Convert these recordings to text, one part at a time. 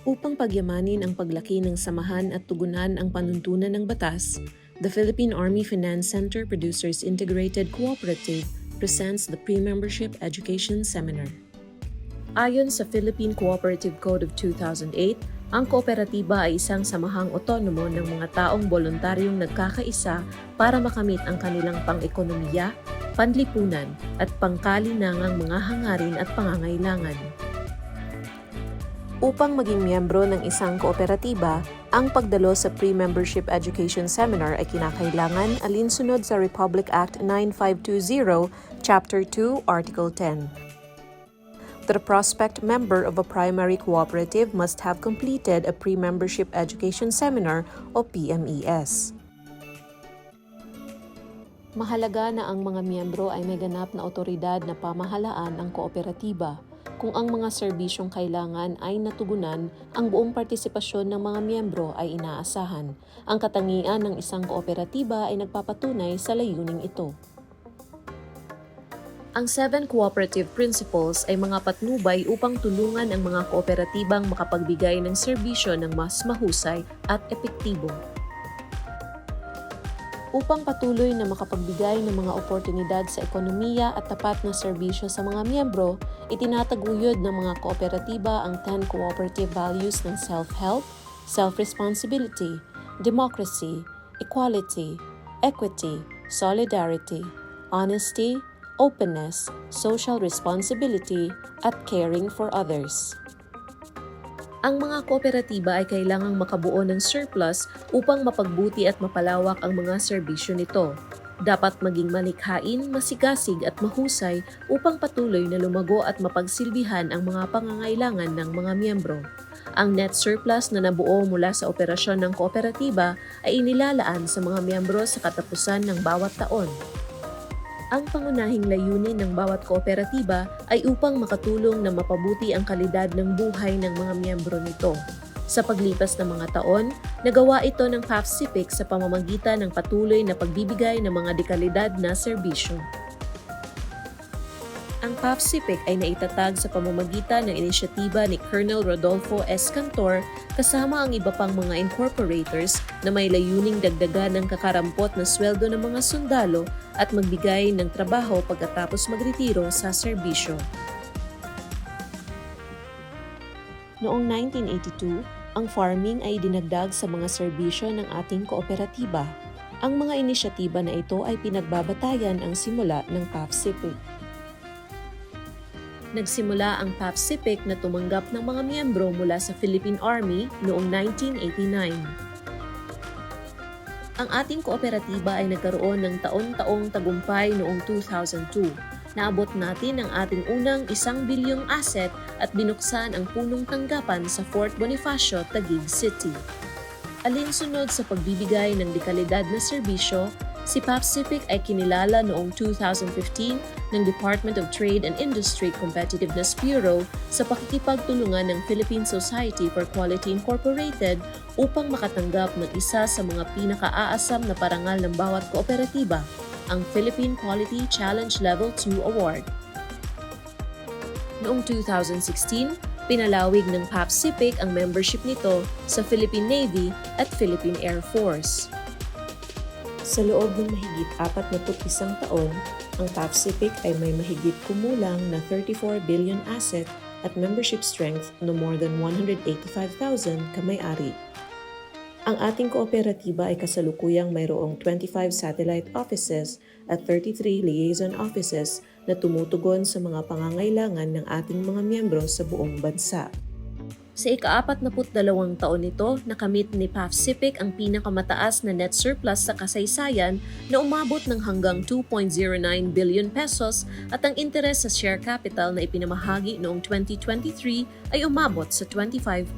Upang pagyamanin ang paglaki ng samahan at tugunan ang panuntunan ng batas, the Philippine Army Finance Center Producers Integrated Cooperative presents the Pre-Membership Education Seminar. Ayon sa Philippine Cooperative Code of 2008, ang kooperatiba ay isang samahang otonomo ng mga taong voluntaryong nagkakaisa para makamit ang kanilang pang-ekonomiya, panlipunan at pangkalinangang mga hangarin at pangangailangan. Upang maging miyembro ng isang kooperatiba, ang pagdalo sa Pre-Membership Education Seminar ay kinakailangan alinsunod sa Republic Act 9520, Chapter 2, Article 10. The prospect member of a primary cooperative must have completed a Pre-Membership Education Seminar o PMES. Mahalaga na ang mga miyembro ay may ganap na otoridad na pamahalaan ng kooperatiba. Kung ang mga serbisyong kailangan ay natugunan, ang buong partisipasyon ng mga miyembro ay inaasahan. Ang katangian ng isang kooperatiba ay nagpapatunay sa layuning ito. Ang 7 cooperative principles ay mga patnubay upang tulungan ang mga kooperatibang makapagbigay ng serbisyo ng mas mahusay at epektibo. Upang patuloy na makapagbigay ng mga oportunidad sa ekonomiya at tapat na serbisyo sa mga miyembro, itinataguyod ng mga kooperatiba ang 10 cooperative values ng self-help, self-responsibility, democracy, equality, equity, solidarity, honesty, openness, social responsibility, at caring for others. Ang mga kooperatiba ay kailangang makabuo ng surplus upang mapagbuti at mapalawak ang mga serbisyo nito. Dapat maging malikhain, masigasig at mahusay upang patuloy na lumago at mapagsilbihan ang mga pangangailangan ng mga miyembro. Ang net surplus na nabuo mula sa operasyon ng kooperatiba ay inilalaan sa mga miyembro sa katapusan ng bawat taon. Ang pangunahing layunin ng bawat kooperatiba ay upang makatulong na mapabuti ang kalidad ng buhay ng mga miyembro nito. Sa paglipas ng mga taon, nagawa ito ng PAFCIPIC sa pamamagitan ng patuloy na pagbibigay ng mga dekalidad na serbisyo. Ang PAFCIPIC ay naitatag sa pamamagitan ng inisyatiba ni Colonel Rodolfo S. Cantor kasama ang iba pang mga incorporators na may layuning dagdagan ng kakarampot na sweldo ng mga sundalo at magbigay ng trabaho pagkatapos magretiro sa serbisyo. Noong 1982, ang farming ay dinagdag sa mga serbisyo ng ating kooperatiba. Ang mga inisyatiba na ito ay pinagbabatayan ang simula ng PAFCIPIC. Nagsimula ang PAFCIPIC na tumanggap ng mga miyembro mula sa Philippine Army noong 1989. Ang ating kooperatiba ay nagkaroon ng taon-taong tagumpay noong 2002. Naabot natin ang ating unang 1 bilyong asset at binuksan ang punong tanggapan sa Fort Bonifacio, Taguig City. Alinsunod sa pagbibigay ng dekalidad na serbisyo, si PAFCIPIC ay kinilala noong 2015 ng Department of Trade and Industry Competitiveness Bureau sa pakikipagtulungan ng Philippine Society for Quality Incorporated upang makatanggap ng isa sa mga pinakaaasam na parangal ng bawat kooperatiba, ang Philippine Quality Challenge Level 2 Award. Noong 2016, pinalawig ng PAFCIPIC ang membership nito sa Philippine Navy at Philippine Air Force. Sa loob ng mahigit 41 taon, ang PAFCIPIC ay may mahigit kumulang na 34 billion asset at membership strength no more than 185,000 kamay-ari. Ang ating kooperatiba ay kasalukuyang mayroong 25 satellite offices at 33 liaison offices na tumutugon sa mga pangangailangan ng ating mga miyembro sa buong bansa. Sa ika-42 taon nito, nakamit ni PAFCIPIC ang pinakamataas na net surplus sa kasaysayan na umabot ng hanggang 2.09 billion pesos at ang interes sa share capital na ipinamahagi noong 2023 ay umabot sa 25%.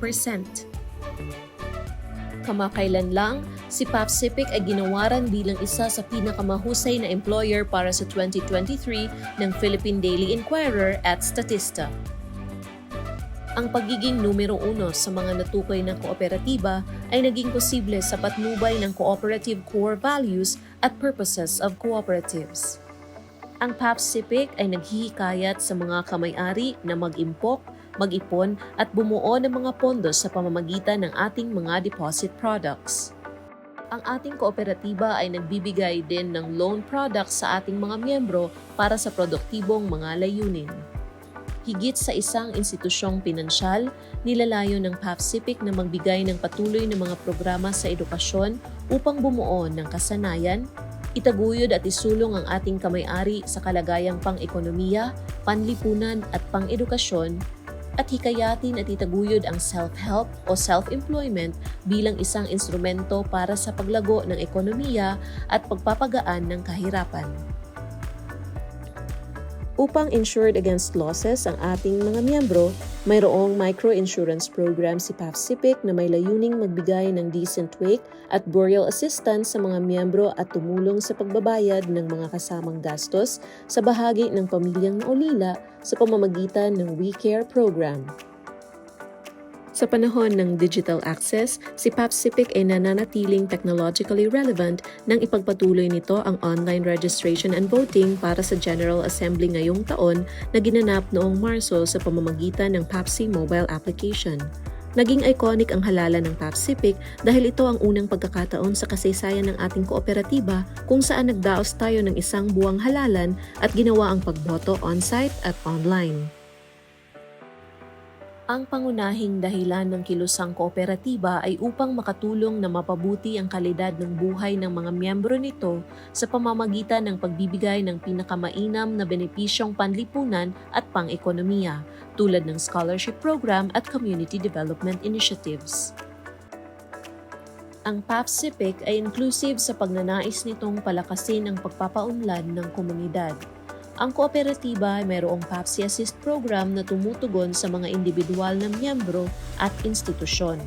Kamakailan lang, si PAFCIPIC ay ginawaran bilang isa sa pinakamahusay na employer para sa 2023 ng Philippine Daily Inquirer at Statista. Ang pagiging numero 1 sa mga natukoy na kooperatiba ay naging posible sa patnubay ng cooperative core values at purposes of cooperatives. Ang PAFCIPIC ay naghihikayat sa mga kamay-ari na mag-impok, mag-ipon at bumuo ng mga pondo sa pamamagitan ng ating mga deposit products. Ang ating kooperatiba ay nagbibigay din ng loan products sa ating mga miyembro para sa produktibong mga layunin. Higit sa isang institusyong pinansyal, nilalayo ng PAFCIPIC na magbigay ng patuloy na mga programa sa edukasyon upang bumuo ng kasanayan, itaguyod at isulong ang ating kamay-ari sa kalagayang pang-ekonomiya, panlipunan at pang-edukasyon, at hikayatin at itaguyod ang self-help o self-employment bilang isang instrumento para sa paglago ng ekonomiya at pagpapagaan ng kahirapan. Upang insured against losses ang ating mga miyembro, mayroong micro-insurance program si PAFCIPIC na may layuning magbigay ng decent wake at burial assistance sa mga miyembro at tumulong sa pagbabayad ng mga kasamang gastos sa bahagi ng pamilyang naulila sa pamamagitan ng We Care program. Sa panahon ng digital access, si PAFCIPIC ay nananatiling technologically relevant nang ipagpatuloy nito ang online registration and voting para sa General Assembly ngayong taon na ginanap noong Marso sa pamamagitan ng PAFC mobile application. Naging iconic ang halalan ng PAFCIPIC dahil ito ang unang pagkakataon sa kasaysayan ng ating kooperatiba kung saan nagdaos tayo ng isang buwang halalan at ginawa ang pagboto on-site at online. Ang pangunahing dahilan ng kilusang kooperatiba ay upang makatulong na mapabuti ang kalidad ng buhay ng mga miyembro nito sa pamamagitan ng pagbibigay ng pinakamainam na benepisyong panlipunan at pang-ekonomiya, tulad ng scholarship program at community development initiatives. Ang PAFCIPIC ay inclusive sa pagnanais nitong palakasin ang pagpapaunlad ng komunidad. Ang kooperatiba ay mayroong PAFC Assist program na tumutugon sa mga individual na miyembro at institusyon.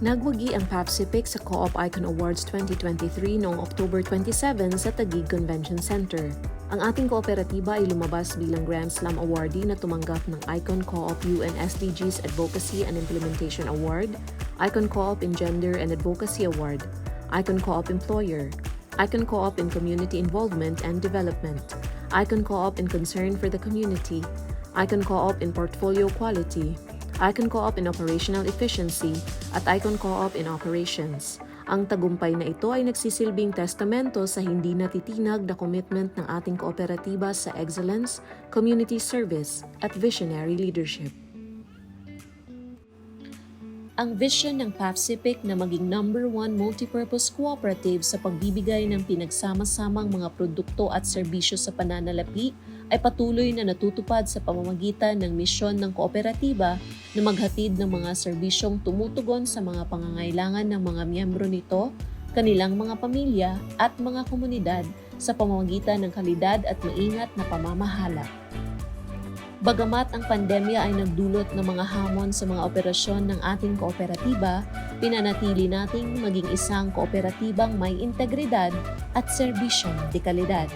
Nagwagi ang PAFCIPIC sa Co-op Icon Awards 2023 noong October 27 sa Taguig Convention Center. Ang ating kooperatiba ay lumabas bilang Grand Slam awardee na tumanggap ng Icon Co-op UN SDGs Advocacy and Implementation Award, Icon Co-op in Gender and Advocacy Award, Icon Co-op Employer, Icon Co-op in Community Involvement and Development, Icon Co-op in Concern for the Community, Icon Co-op in Portfolio Quality, Icon Co-op in Operational Efficiency, at Icon Co-op in Operations. Ang tagumpay na ito ay nagsisilbing testamento sa hindi natitinag na commitment ng ating kooperatiba sa excellence, community service, at visionary leadership. Ang vision ng PAFCIPIC na maging number 1 multipurpose cooperative sa pagbibigay ng pinagsama-samang mga produkto at serbisyo sa pananalapi ay patuloy na natutupad sa pamamagitan ng misyon ng kooperatiba na maghatid ng mga serbisyong tumutugon sa mga pangangailangan ng mga miyembro nito, kanilang mga pamilya at mga komunidad sa pamamagitan ng kalidad at maingat na pamamahala. Bagamat ang pandemya ay nagdulot ng mga hamon sa mga operasyon ng ating kooperatiba, pinanatili nating maging isang kooperatibang may integridad at serbisyong de kalidad.